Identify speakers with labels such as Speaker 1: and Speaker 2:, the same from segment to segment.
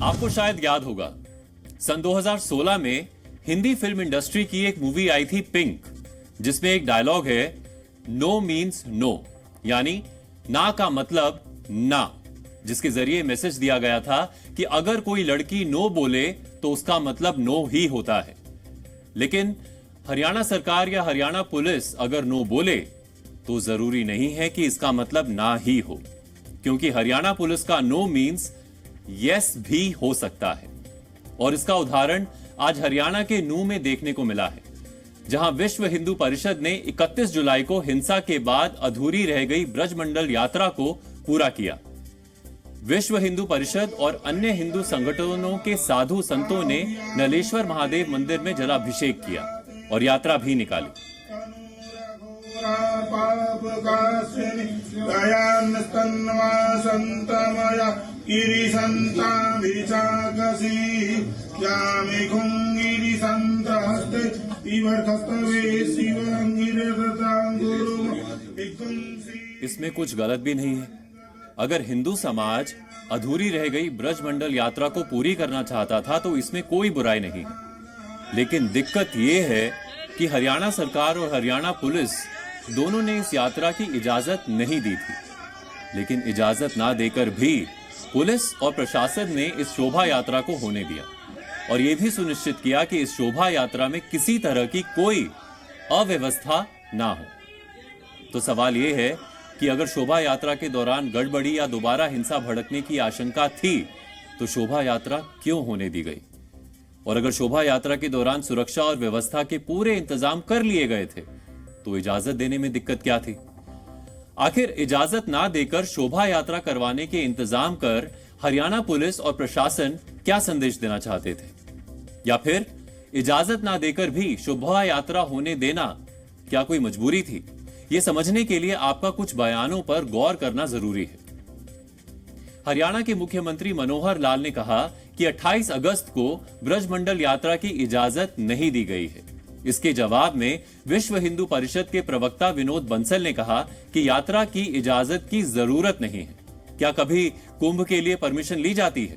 Speaker 1: आपको शायद याद होगा, सन 2016 में हिंदी फिल्म इंडस्ट्री की एक मूवी आई थी पिंक, जिसमें एक डायलॉग है, नो मीन्स नो, यानी ना का मतलब ना, जिसके जरिए मैसेज दिया गया था कि अगर कोई लड़की नो बोले तो उसका मतलब नो ही होता है। लेकिन हरियाणा सरकार या हरियाणा पुलिस अगर नो बोले तो जरूरी नहीं है कि इसका मतलब ना ही हो, क्योंकि हरियाणा पुलिस का नो मीन्स यस भी हो सकता है। और इसका उदाहरण आज हरियाणा के नूह में देखने को मिला है, जहां विश्व हिंदू परिषद ने 31 जुलाई को हिंसा के बाद अधूरी रह गई ब्रजमंडल यात्रा को पूरा किया। विश्व हिंदू परिषद और अन्य हिंदू संगठनों के साधु संतों ने नलेश्वर महादेव मंदिर में जलाभिषेक किया और यात्रा भी निकाली। इसमें कुछ गलत भी नहीं है। अगर हिंदू समाज अधूरी रह गई ब्रजमंडल यात्रा को पूरी करना चाहता था तो इसमें कोई बुराई नहीं है। लेकिन दिक्कत यह है कि हरियाणा सरकार और हरियाणा पुलिस दोनों ने इस यात्रा की इजाजत नहीं दी थी। लेकिन इजाजत ना देकर भी पुलिस और प्रशासन ने इस शोभा यात्रा को होने दिया और यह भी सुनिश्चित किया कि इस शोभा यात्रा में किसी तरह की कोई अव्यवस्था ना हो। तो सवाल यह है कि अगर शोभा यात्रा के दौरान गड़बड़ी या दोबारा हिंसा भड़कने की आशंका थी तो शोभा यात्रा क्यों होने दी गई? और अगर शोभा यात्रा के दौरान सुरक्षा और व्यवस्था के पूरे इंतजाम कर लिए गए थे तो इजाजत देने में दिक्कत क्या थी? आखिर इजाजत ना देकर शोभा यात्रा करवाने के इंतजाम कर हरियाणा पुलिस और प्रशासन क्या संदेश देना चाहते थे? या फिर इजाजत ना देकर भी शोभा यात्रा होने देना क्या कोई मजबूरी थी? यह समझने के लिए आपका कुछ बयानों पर गौर करना जरूरी है। हरियाणा के मुख्यमंत्री मनोहर लाल ने कहा कि 28 अगस्त को ब्रजमंडल यात्रा की इजाजत नहीं दी गई है। इसके जवाब में विश्व हिंदू परिषद के प्रवक्ता विनोद बंसल ने कहा कि यात्रा की इजाजत की जरूरत नहीं है। क्या कभी कुंभ के लिए परमिशन ली जाती है?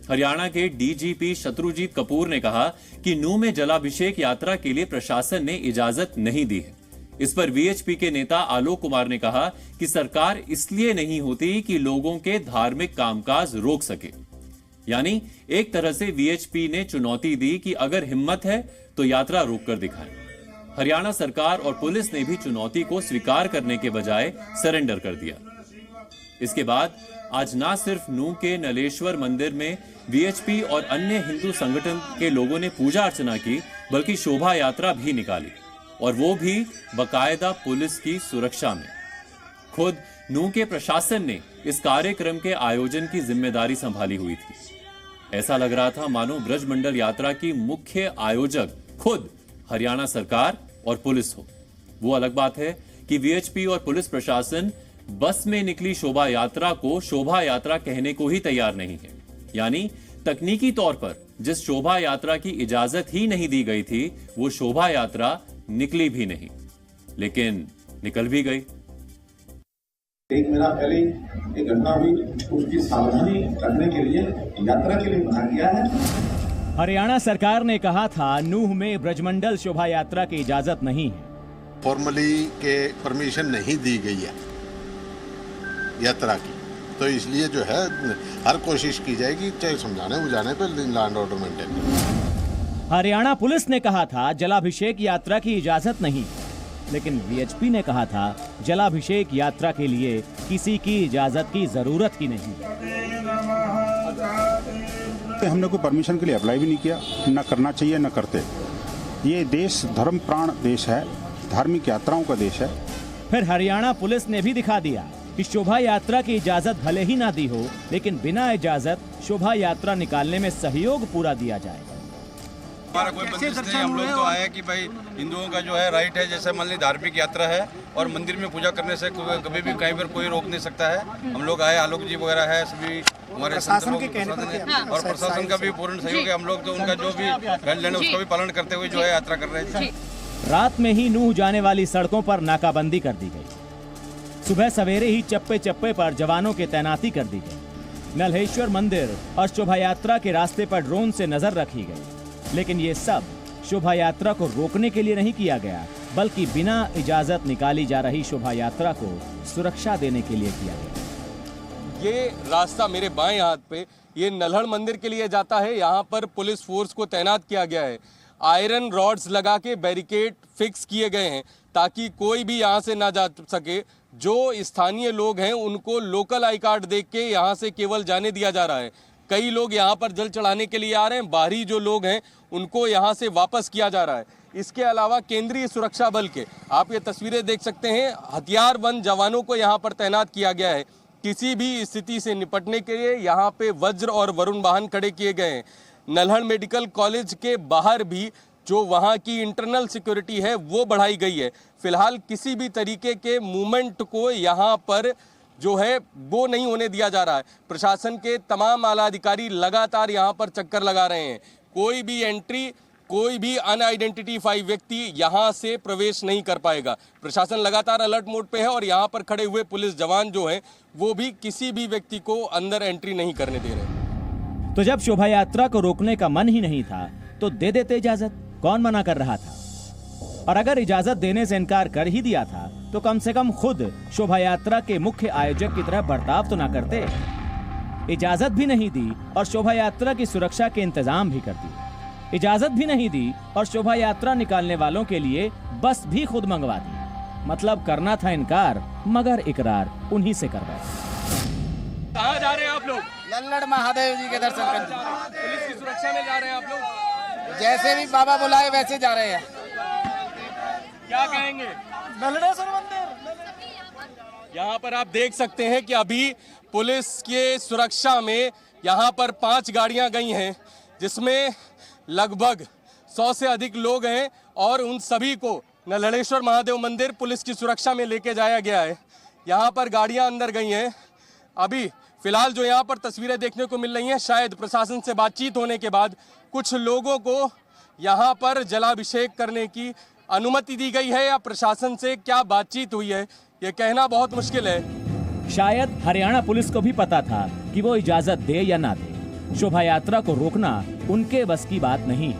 Speaker 1: हरियाणा के डीजीपी शत्रुजीत कपूर ने कहा कि नूह में जलाभिषेक यात्रा के लिए प्रशासन ने इजाजत नहीं दी है। इस पर वीएचपी के नेता आलोक कुमार ने कहा कि सरकार इसलिए नहीं होती कि लोगों के धार्मिक कामकाज रोक सके। यानी एक तरह से वीएचपी ने चुनौती दी कि अगर हिम्मत है तो यात्रा रोककर दिखाएं। हरियाणा सरकार और पुलिस ने भी चुनौती को स्वीकार करने के बजाय सरेंडर कर दिया। इसके बाद आज न सिर्फ नूह के नलेश्वर मंदिर में वीएचपी और अन्य हिंदू संगठन के लोगों ने पूजा अर्चना की, बल्कि शोभा यात्रा भी निकाली, और वो भी बकायदा पुलिस की सुरक्षा में। खुद नूह के प्रशासन ने इस कार्यक्रम के आयोजन की जिम्मेदारी संभाली हुई थी। ऐसा लग रहा था मानो ब्रजमंडल यात्रा की मुख्य आयोजक खुद हरियाणा सरकार और पुलिस हो। वो अलग बात है कि वीएचपी और पुलिस प्रशासन बस में निकली शोभा यात्रा को शोभा यात्रा कहने को ही तैयार नहीं है। यानी तकनीकी तौर पर जिस शोभा यात्रा की इजाजत ही नहीं दी गई थी वो शोभा यात्रा निकली भी नहीं, लेकिन निकल भी गई।
Speaker 2: एक मेरा पहले एक घटना हुई, उसकी सावधानी रखने के लिए यात्रा के लिए बना गया है।
Speaker 3: हरियाणा सरकार ने कहा था नूह में ब्रजमंडल शोभा यात्रा की इजाजत नहीं है।
Speaker 4: फॉर्मली के परमिशन नहीं दी गई है यात्रा की, तो इसलिए जो है हर कोशिश की जाएगी चाहे समझाने बुझाने पर land order maintain.
Speaker 3: Haryana police ने कहा था जलाभिषेक यात्रा की इजाजत नहीं, लेकिन वीएचपी ने कहा था जलाभिषेक यात्रा के लिए किसी की इजाजत की जरूरत ही नहीं।
Speaker 5: हमने कोई परमिशन के लिए अप्लाई भी नहीं किया, न करना चाहिए न करते। ये देश धर्म प्राण देश है, धार्मिक यात्राओं का देश है।
Speaker 3: फिर हरियाणा पुलिस ने भी दिखा दिया कि शोभा यात्रा की इजाजत भले ही ना दी हो, लेकिन बिना इजाजत शोभा यात्रा निकालने में सहयोग पूरा दिया जाएगा।
Speaker 6: हमारा कोई बंदिश नहीं, हम लोग तो आए कि भाई हिंदुओं का जो है राइट है, जैसे मान ली धार्मिक यात्रा है और मंदिर में पूजा करने से कभी भी कहीं पर कोई रोक नहीं सकता है। हम लोग आए, आलोक जी वगैरह है, सभी हमारे प्रशासन और प्रशासन का भी पूर्ण सहयोग है। हम लोग तो उनका जो भी गाइडलाइन है उसका भी पालन करते हुए जो है यात्रा कर रहे हैं।
Speaker 3: रात में ही नूह जाने वाली सड़कों पर नाकाबंदी कर दी गई। सुबह सवेरे ही चप्पे चप्पे पर जवानों की तैनाती कर दी गई। नल्हेश्वर मंदिर और शोभा यात्रा के रास्ते पर ड्रोन से नजर रखी गई, लेकिन ये सब शोभा यात्रा को रोकने के लिए नहीं किया गया, बल्कि बिना इजाजत निकाली जा रही शोभा यात्रा को सुरक्षा देने के लिए किया गया।
Speaker 7: ये रास्ता मेरे बाएं हाथ पे ये नल्हड़ मंदिर के लिए जाता है। यहाँ पर पुलिस फोर्स को तैनात किया गया है। आयरन रॉड्स लगा के बैरिकेड फिक्स किए गए हैं ताकि कोई भी यहाँ से ना जा सके। जो स्थानीय लोग हैं उनको लोकल आई कार्ड देख के यहाँ से केवल जाने दिया जा रहा है। कई लोग यहाँ पर जल चढ़ाने के लिए आ रहे हैं, बाहरी जो लोग हैं उनको यहाँ से वापस किया जा रहा है। इसके अलावा केंद्रीय सुरक्षा बल के आप ये तस्वीरें देख सकते हैं, हथियारबंद जवानों को यहाँ पर तैनात किया गया है। किसी भी स्थिति से निपटने के लिए यहाँ पे वज्र और वरुण वाहन खड़े किए गए हैं। नल्हड़ मेडिकल कॉलेज के बाहर भी जो वहाँ की इंटरनल सिक्योरिटी है वो बढ़ाई गई है। फिलहाल किसी भी तरीके के मूवमेंट को यहाँ पर जो है वो नहीं होने दिया जा रहा है। प्रशासन के तमाम आला अधिकारी लगातार यहाँ पर चक्कर लगा रहे हैं। कोई भी एंट्री, कोई भी अनआइडेंटिफाई व्यक्ति यहाँ से प्रवेश नहीं कर पाएगा। प्रशासन लगातार अलर्ट मोड पे है और यहाँ पर खड़े हुए पुलिस जवान जो हैं वो भी किसी भी व्यक्ति को अंदर एंट्री नहीं करने दे रहे।
Speaker 3: तो जब शोभा यात्रा को रोकने का मन ही नहीं था तो दे देते इजाजत, कौन मना कर रहा था? और अगर इजाजत देने से इनकार कर ही दिया था तो कम से कम खुद शोभा यात्रा के मुख्य आयोजक की तरह बर्ताव तो ना करते। इजाजत भी नहीं दी और शोभा यात्रा की सुरक्षा के इंतजाम भी कर दिए। इजाजत भी नहीं दी और शोभा यात्रा निकालने वालों के लिए बस भी खुद मंगवा दी। मतलब करना था इनकार, मगर इकरार उन्हीं से करवाया।
Speaker 7: कहाँ जा रहे हैं आप लोग?
Speaker 8: नल्हड़ महादेव जी के दर्शन करने।
Speaker 7: पुलिस की सुरक्षा में जा रहे हैं आप लोग?
Speaker 8: जैसे भी बाबा बुलाए वैसे जा रहे हैं।
Speaker 7: क्या कहेंगे?
Speaker 8: नल्हड़ेश्वर मंदिर।
Speaker 7: यहाँ पर आप देख सकते हैं कि अभी पुलिस के सुरक्षा में यहाँ पर 5 गाड़ियाँ गई हैं, जिसमें लगभग 100 से अधिक लोग हैं और उन सभी को नल्हड़ेश्वर महादेव मंदिर पुलिस की सुरक्षा में लेके जाया गया है। यहाँ पर गाड़ियाँ अंदर गई हैं। अभी फिलहाल जो यहाँ पर तस्वीरें देखने को मिल रही हैं, शायद प्रशासन से बातचीत होने के बाद कुछ लोगों को यहाँ पर जलाभिषेक करने की अनुमति दी गई है या प्रशासन से क्या बातचीत हुई है ये कहना बहुत मुश्किल है।
Speaker 3: शायद हरियाणा पुलिस को भी पता था कि वो इजाजत दे या ना दे, शोभा यात्रा को रोकना उनके बस की बात नहीं,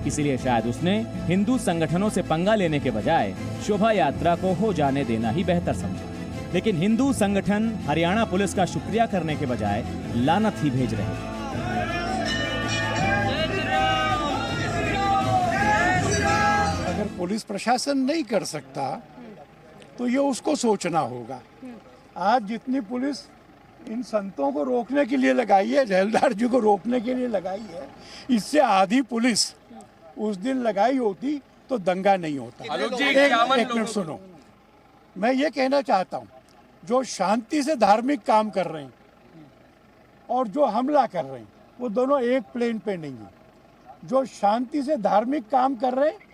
Speaker 3: इसीलिए शायद उसने हिंदू संगठनों से पंगा लेने के बजाय शोभा यात्रा को हो जाने देना ही बेहतर समझा। लेकिन हिंदू संगठन हरियाणा पुलिस का शुक्रिया करने के बजाय लानत ही भेज रहे।
Speaker 9: अगर पुलिस प्रशासन नहीं कर सकता तो ये उसको सोचना होगा। आज जितनी पुलिस इन संतों को रोकने के लिए लगाई है, जहलदार जी को रोकने के लिए लगाई है, इससे आधी पुलिस उस दिन लगाई होती तो दंगा नहीं होता। एक मिनट सुनो, मैं ये कहना चाहता हूँ, जो शांति से धार्मिक काम कर रहे हैं और जो हमला कर रहे हैं वो दोनों एक प्लेन पे नहीं है। जो शांति से धार्मिक काम कर रहे हैं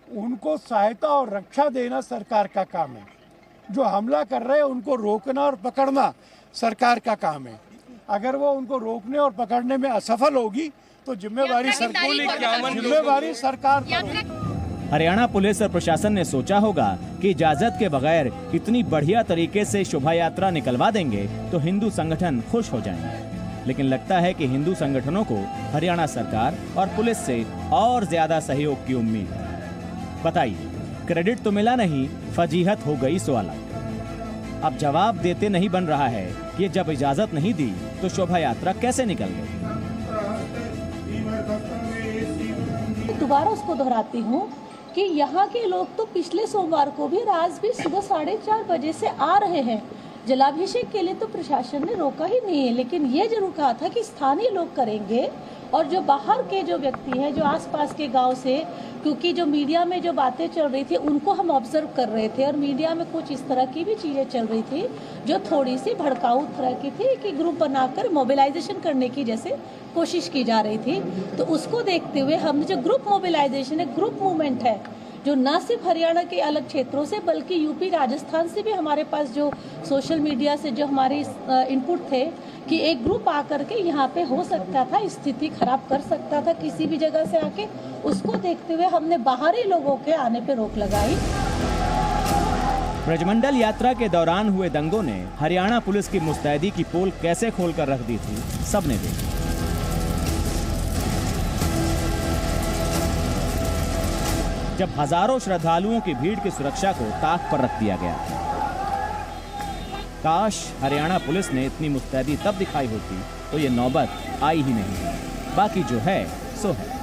Speaker 9: उनको सहायता और रक्षा देना सरकार का काम है। जो हमला कर रहे हैं उनको रोकना और पकड़ना सरकार का काम है। अगर वो उनको रोकने और पकड़ने में असफल होगी तो जिम्मेवारी सरकार पर होगी।
Speaker 3: हरियाणा पुलिस और प्रशासन ने सोचा होगा कि इजाजत के बगैर इतनी बढ़िया तरीके से शोभा यात्रा निकलवा देंगे तो हिंदू संगठन खुश हो जाएंगे। लेकिन लगता है कि हिंदू संगठनों को हरियाणा सरकार और पुलिस से और ज्यादा सहयोग की उम्मीद है। बताइए, क्रेडिट तो मिला नहीं, फजीहत हो गई सवाल। अब जवाब देते नहीं बन रहा है कि जब इजाजत नहीं दी तो शोभा यात्रा कैसे निकल गई।
Speaker 10: दोबारा उसको दोहराती हूँ कि यहाँ के लोग तो पिछले सोमवार को भी आज भी सुबह 4:30 बजे से आ रहे हैं। जलाभिषेक के लिए तो प्रशासन ने रोका ही नहीं है, लेकिन ये जरूर कहा था कि स्थानीय लोग करेंगे और जो बाहर के जो व्यक्ति हैं, जो आसपास के गांव से, क्योंकि जो मीडिया में जो बातें चल रही थी उनको हम ऑब्जर्व कर रहे थे और मीडिया में कुछ इस तरह की भी चीज़ें चल रही थी जो थोड़ी सी भड़काऊ तरह की थी कि ग्रुप बनाकर मोबिलाइजेशन करने की जैसे कोशिश की जा रही थी। तो उसको देखते हुए हमने जो ग्रुप मोबिलाइजेशन है, ग्रुप मूवमेंट है, जो न सिर्फ हरियाणा के अलग क्षेत्रों से बल्कि यूपी राजस्थान से भी हमारे पास जो सोशल मीडिया से जो हमारे इनपुट थे कि एक ग्रुप आकर के यहाँ पे हो सकता था, स्थिति खराब कर सकता था किसी भी जगह से आके, उसको देखते हुए हमने बाहरी लोगों के आने पे रोक लगाई।
Speaker 3: ब्रजमंडल यात्रा के दौरान हुए दंगों ने हरियाणा पुलिस की मुस्तैदी की पोल कैसे खोलकर रख दी थी, सबने देखा। जब हजारों श्रद्धालुओं की भीड़ की सुरक्षा को ताक पर रख दिया गया। काश हरियाणा पुलिस ने इतनी मुस्तैदी तब दिखाई होती तो ये नौबत आई ही नहीं। बाकी जो है सो है।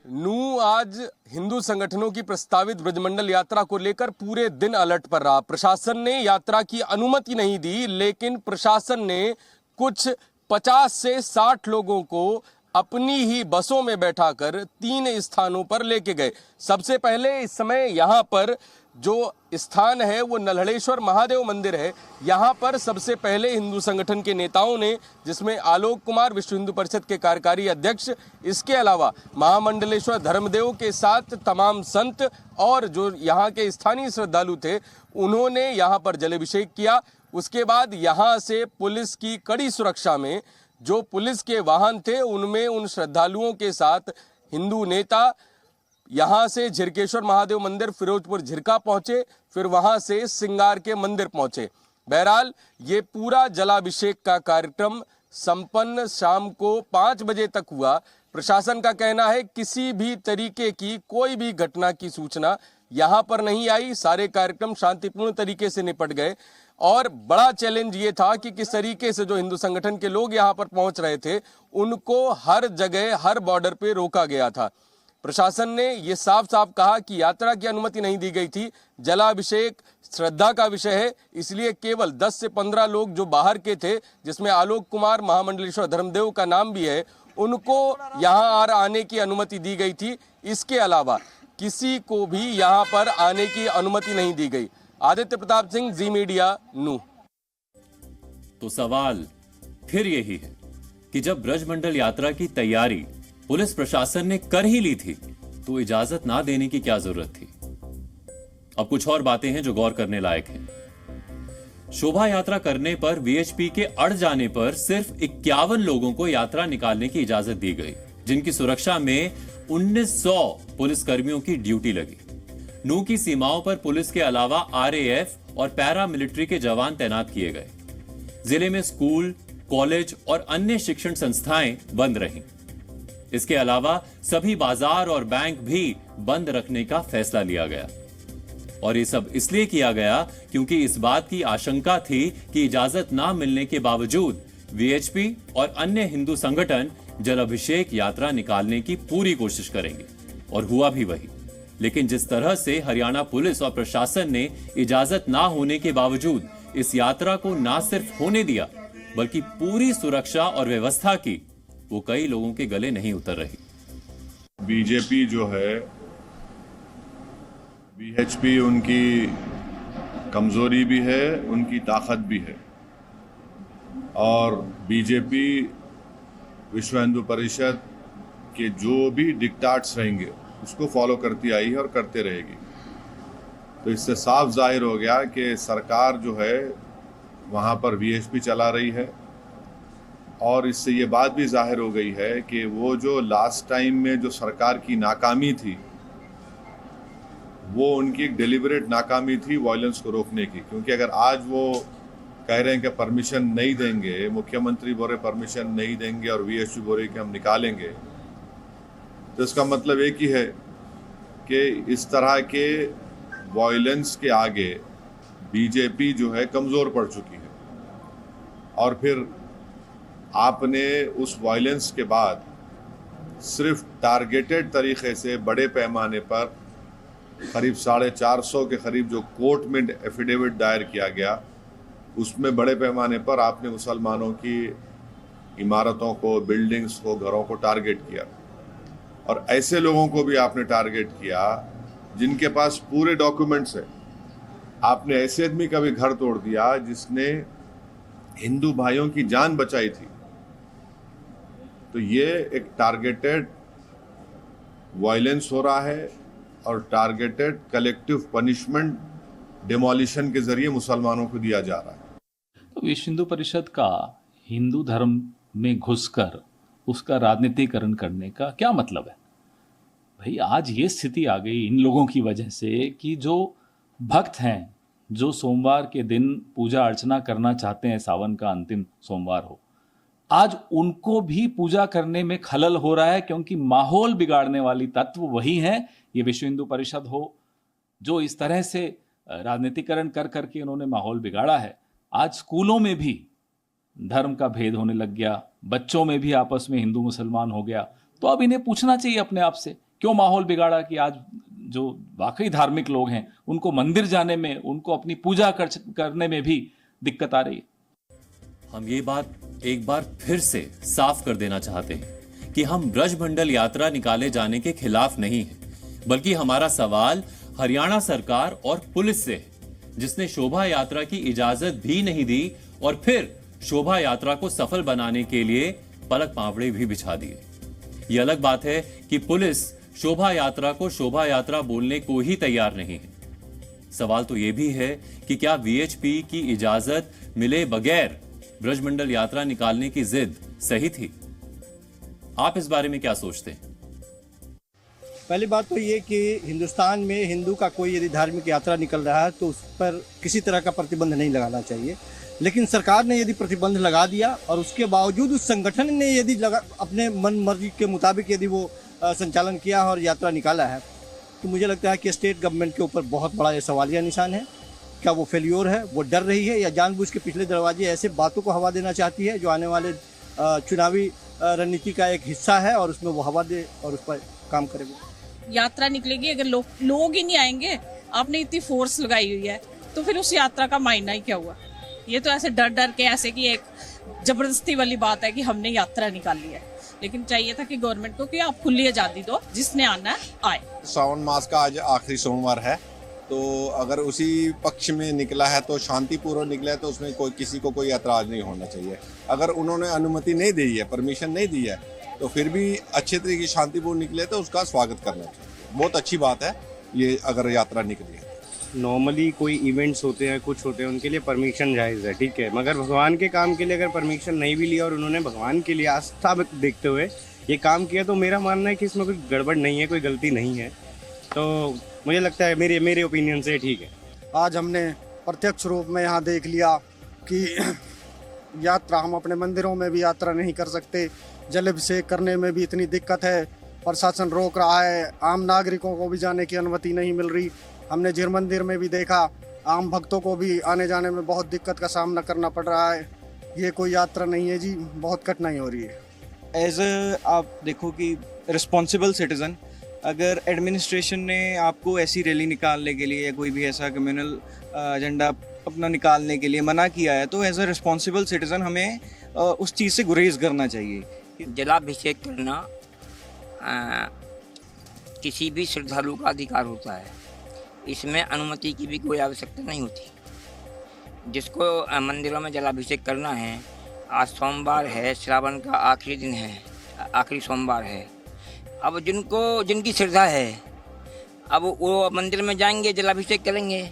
Speaker 7: नू आज हिंदू संगठनों की प्रस्तावित ब्रजमंडल यात्रा को लेकर पूरे दिन अलर्ट पर रहा। प्रशासन ने यात्रा की अनुमति नहीं दी, लेकिन प्रशासन ने कुछ 50 से 60 लोगों को अपनी ही बसों में बैठाकर 3 स्थानों पर लेके गए। सबसे पहले इस समय यहाँ पर जो स्थान है वो नल्हड़ेश्वर महादेव मंदिर है। यहाँ पर सबसे पहले हिंदू संगठन के नेताओं ने, जिसमें आलोक कुमार विश्व हिंदू परिषद के कार्यकारी अध्यक्ष, इसके अलावा महामंडलेश्वर धर्मदेव के साथ तमाम संत और जो यहाँ के स्थानीय श्रद्धालु थे, उन्होंने यहाँ पर जलाभिषेक किया। उसके बाद यहाँ से पुलिस की कड़ी सुरक्षा में जो पुलिस के वाहन थे, उनमें उन श्रद्धालुओं के साथ हिंदू नेता यहाँ से झिरकेश्वर महादेव मंदिर फिरोजपुर झिरका पहुंचे, फिर वहां से सिंगार के मंदिर पहुंचे। बहरहाल ये पूरा जलाभिषेक का कार्यक्रम संपन्न शाम को 5 बजे तक हुआ। प्रशासन का कहना है किसी भी तरीके की कोई भी घटना की सूचना यहाँ पर नहीं आई। सारे कार्यक्रम शांतिपूर्ण तरीके से निपट गए और बड़ा चैलेंज ये था कि किस तरीके से जो हिंदू संगठन के लोग यहाँ पर पहुंच रहे थे, उनको हर जगह हर बॉर्डर पे रोका गया था। प्रशासन ने ये साफ साफ कहा कि यात्रा की अनुमति नहीं दी गई थी। जलाभिषेक श्रद्धा का विषय है, इसलिए केवल 10 से 15 लोग जो बाहर के थे, जिसमें आलोक कुमार महामंडलेश्वर धर्मदेव का नाम भी है, उनको यहाँ आने की अनुमति दी गई थी। इसके अलावा किसी को भी यहाँ पर आने की अनुमति नहीं दी गई। आदित्य प्रताप सिंह, जी मीडिया, नू।
Speaker 1: तो सवाल फिर यही है कि जब ब्रजमंडल यात्रा की तैयारी पुलिस प्रशासन ने कर ही ली थी, तो इजाजत ना देने की क्या जरूरत थी? अब कुछ और बातें हैं जो गौर करने लायक हैं। शोभा यात्रा करने पर वीएचपी के अड़ जाने पर सिर्फ 51 लोगों को यात्रा निकालने की इजाजत दी गई, जिनकी सुरक्षा में 1900 पुलिसकर्मियों की ड्यूटी लगी। नू की सीमाओं पर पुलिस के अलावा आरएएफ और पैरामिलिट्री के जवान तैनात किए गए। जिले में स्कूल, कॉलेज और अन्य शिक्षण संस्थाएं बंद रहीं। इसके अलावा सभी बाजार और बैंक भी बंद रखने का फैसला लिया गया। और ये सब इसलिए किया गया क्योंकि इस बात की आशंका थी कि इजाजत ना मिलने के बावजूद वीएचपी और अन्य हिंदू संगठन जलाभिषेक यात्रा निकालने की पूरी कोशिश करेंगे। और हुआ भी वही। लेकिन जिस तरह से हरियाणा पुलिस और प्रशासन ने इजाजत ना होने के बावजूद इस यात्रा को ना सिर्फ होने दिया, बल्कि पूरी सुरक्षा और व्यवस्था की, वो कई लोगों के गले नहीं उतर रही।
Speaker 11: बीजेपी जो है, वीएचपी उनकी कमजोरी भी है, उनकी ताकत भी है। और बीजेपी विश्व हिंदू परिषद के जो भी डिक्टाट्स रहेंगे उसको फॉलो करती आई है और करते रहेगी। तो इससे साफ जाहिर हो गया कि सरकार जो है वहाँ पर वीएचपी चला रही है। और इससे ये बात भी जाहिर हो गई है कि वो जो लास्ट टाइम में जो सरकार की नाकामी थी, वो उनकी एक डेलिबरेट नाकामी थी वायलेंस को रोकने की। क्योंकि अगर आज वो कह रहे हैं कि परमिशन नहीं देंगे, मुख्यमंत्री बोल रहे परमिशन नहीं देंगे और वीएचपी बोल रहे कि हम निकालेंगे, तो इसका मतलब एक ही है कि इस तरह के वायलेंस के आगे बीजेपी जो है कमज़ोर पड़ चुकी है। और फिर आपने उस वायलेंस के बाद सिर्फ टारगेटेड तरीके से बड़े पैमाने पर करीब 450 के करीब जो कोर्ट में एफिडेविट दायर किया गया, उसमें बड़े पैमाने पर आपने मुसलमानों की इमारतों को, बिल्डिंग्स को, घरों को टारगेट किया। और ऐसे लोगों को भी आपने टारगेट किया जिनके पास पूरे डॉक्यूमेंट्स हैं। आपने ऐसे आदमी का भी घर तोड़ दिया जिसने हिंदू भाइयों की जान बचाई थी। तो ये एक टारगेटेड वायलेंस हो रहा है और टारगेटेड कलेक्टिव पनिशमेंट डिमोलिशन के जरिए मुसलमानों को दिया जा रहा है। तो विश्व हिंदू परिषद का हिंदू धर्म में घुसकर मुसलमानों को मारने का, उनकी जान बचाने का
Speaker 12: उसका राजनीतिकरण करने का क्या मतलब है? भाई आज ये स्थिति आ गई इन लोगों की वजह से कि जो भक्त हैं, जो सोमवार के दिन पूजा अर्चना करना चाहते हैं, सावन का अंतिम सोमवार हो, आज उनको भी पूजा करने में खलल हो रहा है, क्योंकि माहौल बिगाड़ने वाली तत्व वही हैं। ये विश्व हिंदू परिषद हो, जो इस तरह से राजनीतिकरण कर करके उन्होंने माहौल बिगाड़ा है। आज स्कूलों में भी धर्म का भेद होने लग गया, बच्चों में भी आपस में हिंदू मुसलमान हो गया। तो अब इन्हें पूछना चाहिए अपने आप से, क्यों माहौल बिगाड़ा कि आज जो वाकई धार्मिक लोग हैं उनको मंदिर जाने में, उनको अपनी पूजा करने में भी दिक्कत आ रही है।
Speaker 1: हम ये बात एक बार फिर से साफ कर देना चाहते हैं कि हम ब्रजमंडल यात्रा निकाले जाने के खिलाफ नहीं हैं, बल्कि हमारा सवाल हरियाणा सरकार और पुलिस से है, जिसने शोभा यात्रा की इजाजत भी नहीं दी और फिर शोभा यात्रा को सफल बनाने के लिए पलक पावड़े भी बिछा दिए। यह अलग बात है कि पुलिस शोभा यात्रा को शोभा यात्रा बोलने को ही तैयार नहीं है। सवाल तो यह भी है कि क्या वीएचपी की इजाजत मिले बगैर ब्रजमंडल यात्रा निकालने की जिद सही थी? आप इस बारे में क्या सोचते हैं?
Speaker 13: पहली बात तो ये कि हिंदुस्तान में हिंदू का कोई यदि धार्मिक यात्रा निकल रहा है तो उस पर किसी तरह का प्रतिबंध नहीं लगाना चाहिए। लेकिन सरकार ने यदि प्रतिबंध लगा दिया और उसके बावजूद उस संगठन ने यदि अपने मन मर्जी के मुताबिक यदि वो संचालन किया और यात्रा निकाला है, तो मुझे लगता है कि स्टेट गवर्नमेंट के ऊपर बहुत बड़ा ये सवालिया निशान है। क्या वो फेल्योर है, वो डर रही है, या जानबूझ के पिछले दरवाजे ऐसे बातों को हवा देना चाहती है जो आने वाले चुनावी रणनीति का एक हिस्सा है और उसमें वो हवा दे और उस पर काम करे।
Speaker 10: यात्रा निकलेगी, अगर लोग ही नहीं आएंगे, आपने इतनी फोर्स लगाई हुई है, तो फिर उस यात्रा का मायना ही क्या हुआ? ये तो ऐसे डर डर के, ऐसे कि एक जबरदस्ती वाली बात है कि हमने यात्रा निकाली है। लेकिन चाहिए था कि गवर्नमेंट को कि आप खुली आज़ादी दो, जिसने आना है आए।
Speaker 14: सावन मास का आज आखिरी सोमवार है, तो अगर उसी पक्ष में निकला है तो शांतिपूर्वक निकला है, तो उसमें कोई किसी को कोई ऐतराज नहीं होना चाहिए। अगर उन्होंने अनुमति नहीं दी है, परमिशन नहीं दी है, तो फिर भी अच्छे तरीके शांतिपूर्ण निकले तो उसका स्वागत करना चाहिए। बहुत अच्छी बात है ये अगर यात्रा निकली है।
Speaker 15: नॉर्मली कोई इवेंट्स होते हैं, कुछ होते हैं, उनके लिए परमिशन जायज़ है, ठीक है, मगर भगवान के काम के लिए अगर परमिशन नहीं भी लिया और उन्होंने भगवान के लिए आस्था देखते हुए ये काम किया, तो मेरा मानना है कि इसमें कोई गड़बड़ नहीं है, कोई गलती नहीं है। तो मुझे लगता है मेरे ओपिनियन से ठीक है।
Speaker 16: आज हमने प्रत्यक्ष रूप में यहाँ देख लिया कि यात्रा, हम अपने मंदिरों में भी यात्रा नहीं कर सकते, जलाभिषेक करने में भी इतनी दिक्कत है, प्रशासन रोक रहा है, आम नागरिकों को भी जाने की अनुमति नहीं मिल रही। हमने जीर मंदिर में भी देखा, आम भक्तों को भी आने जाने में बहुत दिक्कत का सामना करना पड़ रहा है। ये कोई यात्रा नहीं है जी, बहुत कठिनाई हो रही है।
Speaker 17: एज आप देखो कि रिस्पॉन्सिबल सिटीज़न, अगर एडमिनिस्ट्रेशन ने आपको ऐसी रैली निकालने के लिए या कोई भी ऐसा कम्युनल एजेंडा अपना निकालने के लिए मना किया है, तो एज अ रिस्पॉन्सिबल सिटीज़न हमें उस चीज़ से गुरेज करना चाहिए।
Speaker 18: जलाभिषेक करना किसी भी श्रद्धालु का अधिकार होता है, इसमें अनुमति की भी कोई आवश्यकता नहीं होती। जिसको मंदिरों में जलाभिषेक करना है, आज सोमवार है, श्रावण का आखिरी दिन है, आखिरी सोमवार है, अब जिनकी श्रद्धा है, अब वो मंदिर में जाएंगे, जलाभिषेक करेंगे।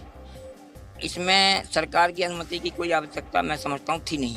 Speaker 18: इसमें सरकार की अनुमति की कोई आवश्यकता मैं समझता हूँ थी नहीं।